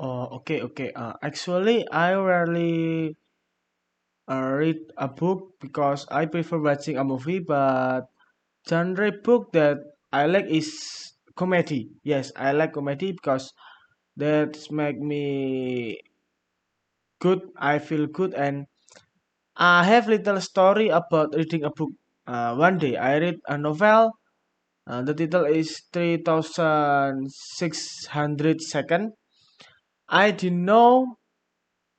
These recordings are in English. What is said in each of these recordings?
Oh, okay, okay. Actually, I rarely read a book because I prefer watching a movie. But genre book that I like is comedy. Yes, I like comedy because that make me good. I feel good, and I have little story about reading a book. One day I read a novel. The title is 3600 second. I didn't know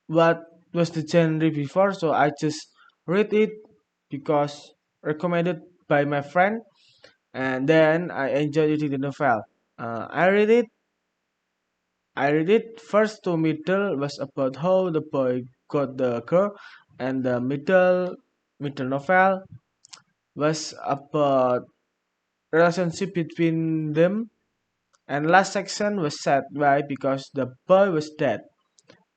what was the genre before, so I just read it because recommended by my friend, and then I enjoyed reading the novel. I read it. I read it first to middle was about how the boy got the girl, and the middle novel was about relationship between them, and last section was sad. Why? Because the boy was dead.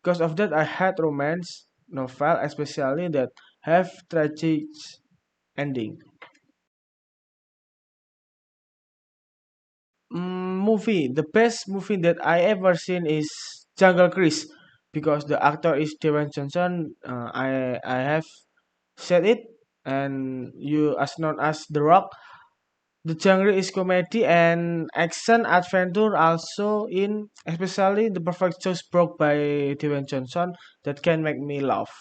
Because of that, I had romance novel, especially that have tragic ending. Movie. The best movie that I ever seen is Jungle Cruise because the actor is Dwayne Johnson. I have said it, and you as known as The Rock. The genre is comedy and action adventure also in especially the perfect choice broke by Dwayne Johnson that can make me laugh.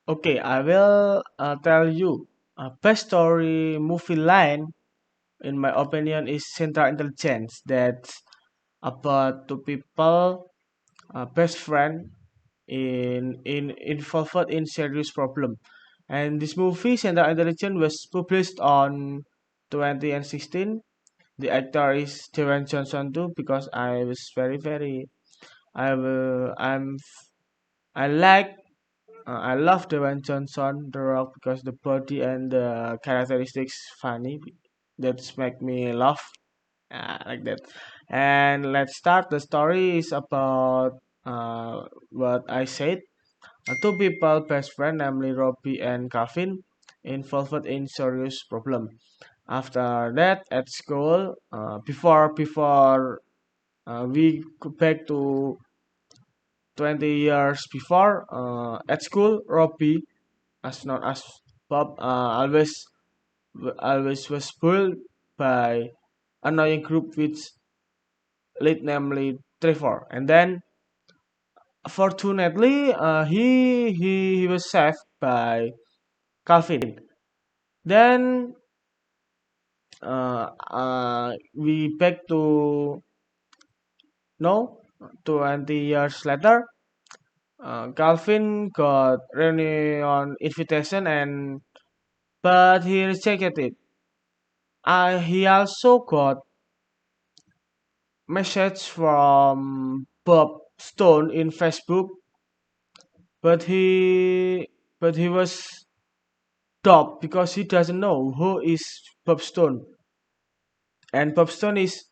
Okay, I will tell you. A best story movie line, in my opinion, is Central Intelligence. That's about two people, best friend, in involved in serious problem. And this movie, Central Intelligence, was published on 2016. The actor is Dwayne Johnson too, because I was I will, I like I love Dwayne Johnson, The Rock, because the body and the characteristics funny. That's make me laugh like that. And let's start. The story is about what I said. Two people, best friend, namely Robbie and Calvin, involved in serious problem. After that, at school, before we go back to 20 years before, at school, Robbie, as known as Bob, always was bullied by annoying group which lead namely Trevor. And then, fortunately, he was saved by Calvin. Then we back to no 20 years later. Calvin got reunion invitation, and but he rejected it. He also got message from Bob Stone in Facebook, but he was stopped because he doesn't know who is Bob Stone, and Bob Stone is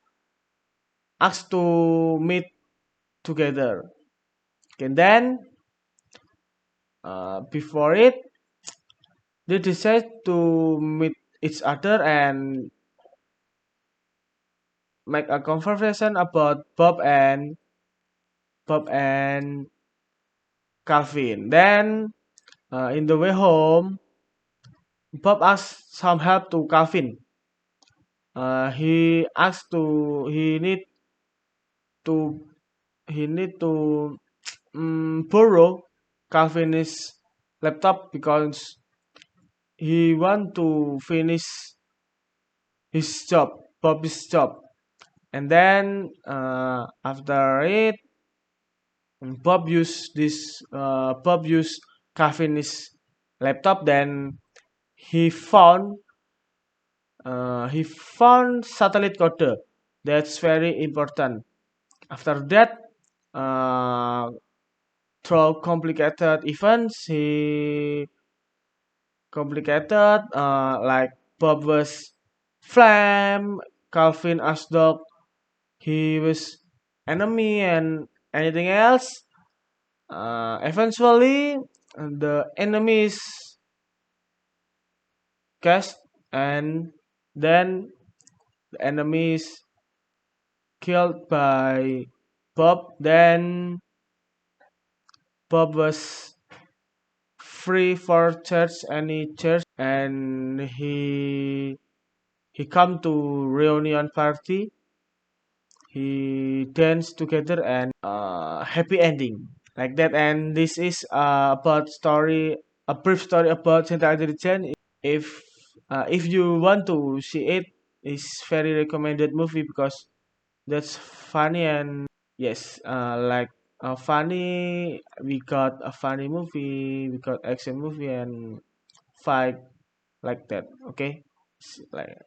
asked to meet together. And then before it, they decide to meet each other and make a conversation about Bob and Calvin. Then in the way home, Bob asks some help to Calvin. He asked to to he need to borrow Calvin's laptop because he want to finish his job, Bob's job. And then after it, Bob used Calvin's laptop. Then he found he found satellite code. That's very important. After that, uh, through complicated events, he complicated like Bob was flame, Calvin as dog, he was enemy, and anything else. Eventually, the enemies cast, and then the enemies killed by Bob. Then Bob was free for church, any church, and he come to reunion party. He dance together and happy ending like that. And this is about story, a brief story about Central Intelligence. If if you want to see it, it's very recommended movie because that's funny. And yes, like funny, we got a funny movie, we got action movie and fight like that. Okay. Like